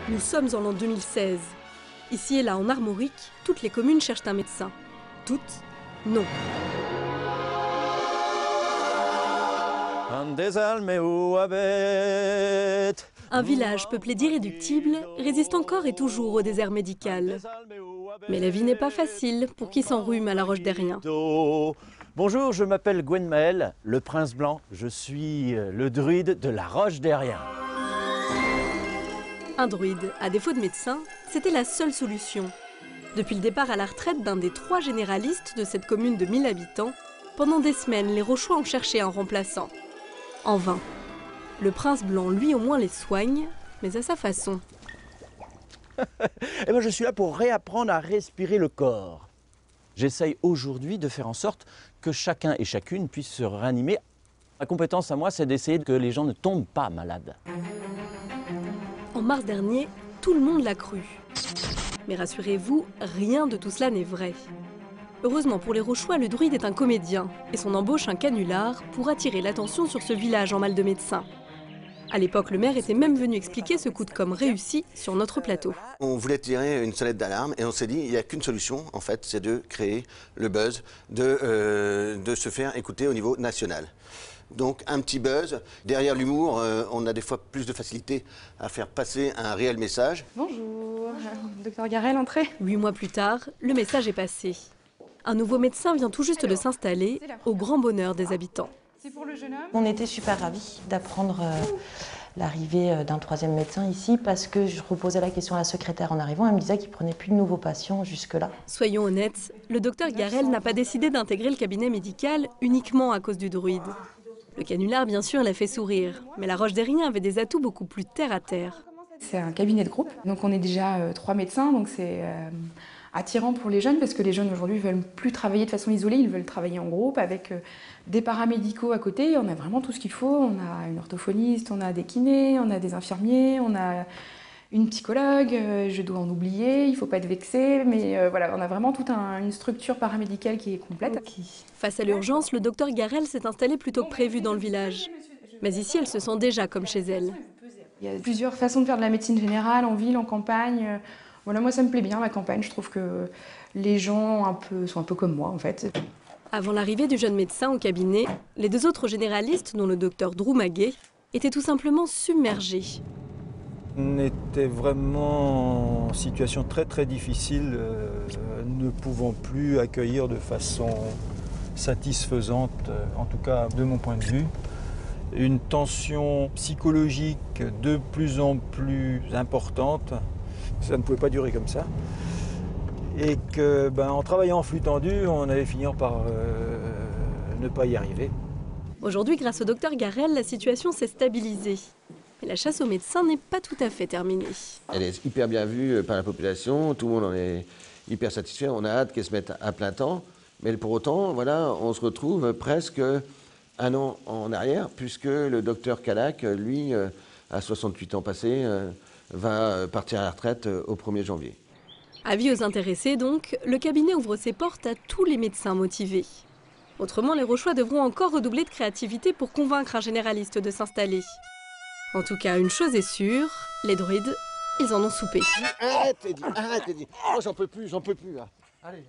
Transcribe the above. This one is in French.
Nous sommes en l'an 2016. Ici et là, en Armorique, toutes les communes cherchent un médecin. Toutes, non. Un village peuplé d'irréductibles résiste encore et toujours au désert médical. Mais la vie n'est pas facile pour qui s'enrhume à la Roche-Derrien. Bonjour, je m'appelle Gwen Maël, le prince blanc. Je suis le druide de la Roche-Derrien. Un druide, à défaut de médecin, c'était la seule solution. Depuis le départ à la retraite d'un des 3 généralistes de cette commune de 1000 habitants, pendant des semaines, les Rochois ont cherché un remplaçant. En vain. Le prince blanc, lui au moins, les soigne, mais à sa façon. Eh ben, je suis là pour réapprendre à respirer le corps. J'essaye aujourd'hui de faire en sorte que chacun et chacune puisse se réanimer. Ma compétence à moi, c'est d'essayer que les gens ne tombent pas malades. En mars dernier, tout le monde l'a cru. Mais rassurez-vous, rien de tout cela n'est vrai. Heureusement pour les Rochois, le druide est un comédien et son embauche un canular pour attirer l'attention sur ce village en mal de médecins. À l'époque, le maire était même venu expliquer ce coup de com' réussi sur notre plateau. On voulait tirer une sonnette d'alarme et on s'est dit il n'y a qu'une solution, en fait, c'est de créer le buzz, de se faire écouter au niveau national. Donc un petit buzz. Derrière l'humour, on a des fois plus de facilité à faire passer un réel message. Bonjour, docteur Garel, entrez. 8 mois plus tard, le message est passé. Un nouveau médecin vient tout juste de s'installer, au grand bonheur des habitants. C'est pour le jeune homme. On était super ravis d'apprendre l'arrivée d'un 3e médecin ici parce que je reposais la question à la secrétaire en arrivant. Elle me disait qu'il ne prenait plus de nouveaux patients jusque-là. Soyons honnêtes, le docteur Garel n'a pas décidé d'intégrer le cabinet médical uniquement à cause du druide. Le canular, bien sûr, l'a fait sourire, mais la Roche-Derrien avait des atouts beaucoup plus terre à terre. C'est un cabinet de groupe, donc on est déjà 3 médecins, donc c'est attirant pour les jeunes parce que les jeunes aujourd'hui ne veulent plus travailler de façon isolée, ils veulent travailler en groupe avec des paramédicaux à côté. On a vraiment tout ce qu'il faut, on a une orthophoniste, on a des kinés, on a des infirmiers, on a une psychologue, je dois en oublier, il ne faut pas être vexé, mais voilà, on a vraiment toute une structure paramédicale qui est complète. Face à l'urgence, le docteur Garel s'est installé plus tôt que prévu dans le village. Mais ici, elle se sent déjà comme chez elle. Il y a plusieurs façons de faire de la médecine générale, en ville, en campagne. Voilà, moi ça me plaît bien la campagne, je trouve que les gens sont un peu comme moi en fait. Avant l'arrivée du jeune médecin au cabinet, les 2 autres généralistes, dont le docteur Drew Maguet, étaient tout simplement submergés. On était vraiment en situation très difficile, ne pouvant plus accueillir de façon satisfaisante, en tout cas de mon point de vue, une tension psychologique de plus en plus importante. Ça ne pouvait pas durer comme ça. Et que, en travaillant en flux tendu, on allait finir par ne pas y arriver. Aujourd'hui, grâce au docteur Garel, la situation s'est stabilisée. Mais la chasse aux médecins n'est pas tout à fait terminée. Elle est hyper bien vue par la population, tout le monde en est hyper satisfait, on a hâte qu'elle se mette à plein temps. Mais pour autant, voilà, on se retrouve presque 1 an en arrière, puisque le docteur Calac, lui, à 68 ans passés, va partir à la retraite au 1er janvier. Avis aux intéressés donc, le cabinet ouvre ses portes à tous les médecins motivés. Autrement, les Rochois devront encore redoubler de créativité pour convaincre un généraliste de s'installer. En tout cas, une chose est sûre, les druides, ils en ont soupé. Arrête, Eddie, arrête, Eddie. Oh, j'en peux plus, là. Allez.